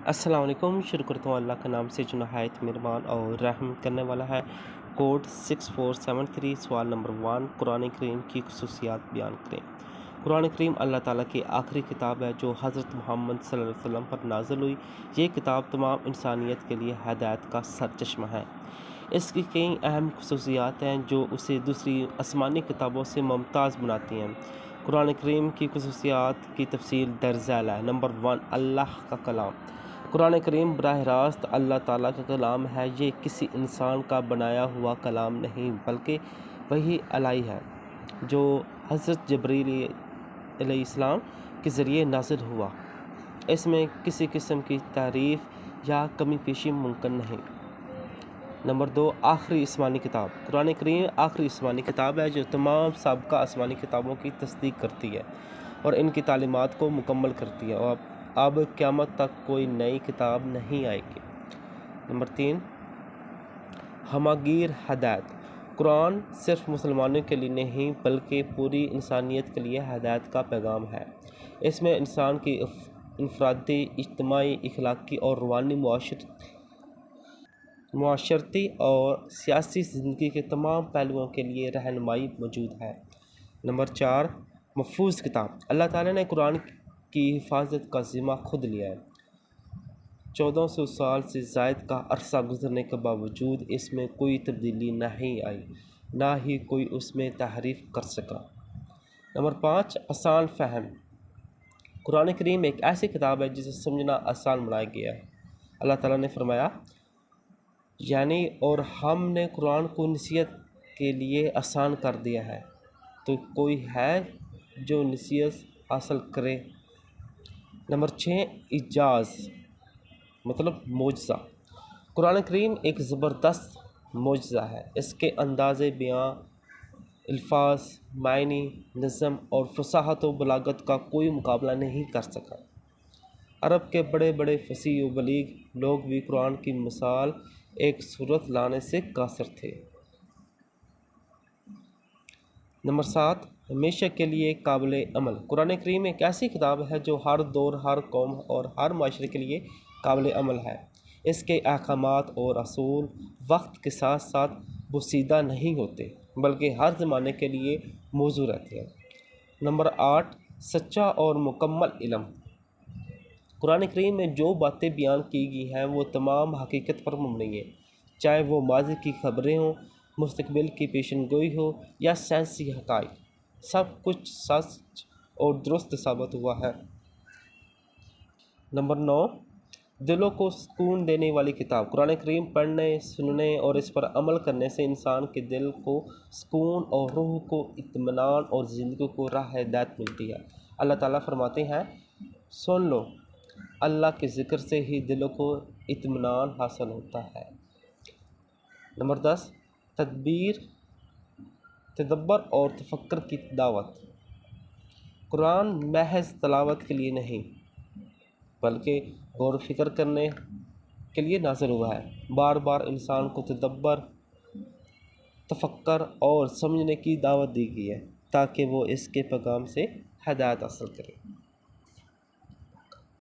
السلام علیکم۔ شروع کرتا ہوں اللہ کے نام سے جو نہایت مہربان اور رحم کرنے والا ہے۔ کوڈ 6473 سوال نمبر 1، قرآن کریم کی خصوصیات بیان کریں۔ قرآن کریم اللہ تعالیٰ کی آخری کتاب ہے جو حضرت محمد صلی اللہ علیہ وسلم پر نازل ہوئی۔ یہ کتاب تمام انسانیت کے لیے ہدایت کا سرچشمہ ہے۔ اس کی کئی اہم خصوصیات ہیں جو اسے دوسری آسمانی کتابوں سے ممتاز بناتی ہیں۔ قرآن کریم کی خصوصیات کی تفصیل درج ذیل ہے۔ نمبر 1، اللہ کا کلام۔ قرآن کریم براہ راست اللہ تعالیٰ کا کلام ہے۔ یہ کسی انسان کا بنایا ہوا کلام نہیں بلکہ وحی الہی ہے جو حضرت جبرائیل علیہ السلام کے ذریعے نازل ہوا۔ اس میں کسی قسم کی تحریف یا کمی پیشی ممکن نہیں۔ نمبر 2، آخری آسمانی کتاب۔ قرآن کریم آخری آسمانی کتاب ہے جو تمام سابقہ آسمانی کتابوں کی تصدیق کرتی ہے اور ان کی تعلیمات کو مکمل کرتی ہے، اور اب قیامت تک کوئی نئی کتاب نہیں آئے گی۔ نمبر 3، ہماگیر ہدایت۔ قرآن صرف مسلمانوں کے لیے نہیں بلکہ پوری انسانیت کے لیے ہدایت کا پیغام ہے۔ اس میں انسان کی انفرادی، اجتماعی، اخلاقی اور روحانی، معاشرتی اور سیاسی زندگی کے تمام پہلوؤں کے لیے رہنمائی موجود ہے۔ نمبر 4، محفوظ کتاب۔ اللہ تعالیٰ نے قرآن کی حفاظت کا ذمہ خود لیا ہے۔ 1400 سال سے زائد کا عرصہ گزرنے کے باوجود اس میں کوئی تبدیلی نہیں آئی، نہ ہی کوئی اس میں تحریف کر سکا۔ نمبر 5، آسان فہم۔ قرآن کریم ایک ایسی کتاب ہے جسے سمجھنا آسان بنایا گیا ہے۔ اللہ تعالیٰ نے فرمایا، یعنی اور ہم نے قرآن کو نصیحت کے لیے آسان کر دیا ہے، تو کوئی ہے جو نصیحت حاصل کرے۔ نمبر 6، اعجاز مطلب معجزہ۔ قرآن کریم ایک زبردست معجزہ ہے۔ اس کے انداز بیاں، الفاظ، معنی، نظم اور فصاحت و بلاغت کا کوئی مقابلہ نہیں کر سکا۔ عرب کے بڑے بڑے فصیح و بلیغ لوگ بھی قرآن کی مثال ایک صورت لانے سے قاصر تھے۔ نمبر 7، ہمیشہ کے لیے قابل عمل۔ قرآن کریم ایک ایسی کتاب ہے جو ہر دور، ہر قوم اور ہر معاشرے کے لیے قابل عمل ہے۔ اس کے احکامات اور اصول وقت کے ساتھ ساتھ پوشیدہ نہیں ہوتے بلکہ ہر زمانے کے لیے موزوں رہتے ہیں۔ نمبر 8، سچا اور مکمل علم۔ قرآن کریم میں جو باتیں بیان کی گئی ہیں وہ تمام حقیقت پر مبنی ہیں، چاہے وہ ماضی کی خبریں ہوں، مستقبل کی پیشن گوئی ہو یا سائنسی حقائق، سب کچھ سچ اور درست ثابت ہوا ہے۔ نمبر 9، دلوں کو سکون دینے والی کتاب۔ قرآن کریم پڑھنے، سننے اور اس پر عمل کرنے سے انسان کے دل کو سکون اور روح کو اطمینان اور زندگی کو راہ ہدایت ملتی ہے۔ اللہ تعالیٰ فرماتے ہیں، سن لو، اللہ کے ذکر سے ہی دلوں کو اطمینان حاصل ہوتا ہے۔ نمبر 10، تدبر اور تفکر کی دعوت۔ قرآن محض تلاوت کے لیے نہیں بلکہ غور و فکر کرنے کے لیے نازل ہوا ہے۔ بار بار انسان کو تدبر، تفکر اور سمجھنے کی دعوت دی گئی ہے تاکہ وہ اس کے پیغام سے ہدایت حاصل کرے۔